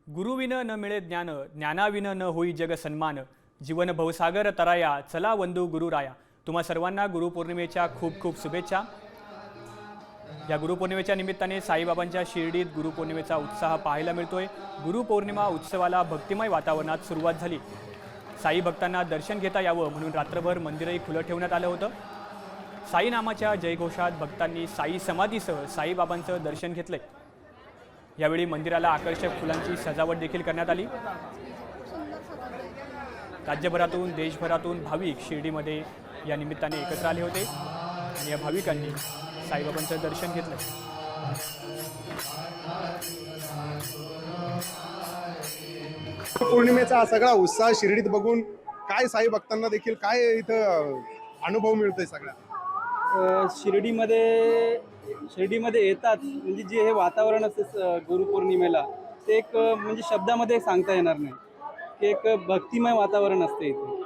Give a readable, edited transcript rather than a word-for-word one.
गुरुविन न मिळे ज्ञान, ज्ञानाविन न होई जग सन्मान. जीवन भवसागर तराया, चला वंदू गुरुराया. तुम्हा सर्वांना गुरुपौर्णिमेच्या खूप खूप शुभेच्छा. या गुरुपौर्णिमेच्या निमित्ताने साईबाबांच्या शिर्डीत गुरुपौर्णिमेचा उत्साह पाहायला मिळतोय. गुरुपौर्णिमा उत्सवाला भक्तिमय वातावरणात सुरुवात झाली. साई भक्तांना दर्शन घेता यावं म्हणून रात्रभर मंदिरही खुलं ठेवण्यात आलं होतं. साई नामाच्या जयघोषात भक्तांनी साई समाधीसह साईबाबांचं दर्शन घेतलंय. यावेळी मंदिराला आकर्षक फुलांची सजावट देखील करण्यात आली. राज्यभरातून देशभरातून भाविक शिर्डीमध्ये या निमित्ताने एकत्र आले होते आणि या भाविकांनी साईबाबांचं दर्शन घेतलं. पौर्णिमेचा हा सगळा उत्साह शिर्डीत बघून काय साई भक्तांना देखील काय इथं अनुभव मिळतोय सगळ्या शिर्डीमध्ये येतात म्हणजे जे हे वातावरण असते गुरुपौर्णिमेला ते एक म्हणजे शब्दामध्ये सांगता येणार नाही की एक भक्तिमय वातावरण असते इथे.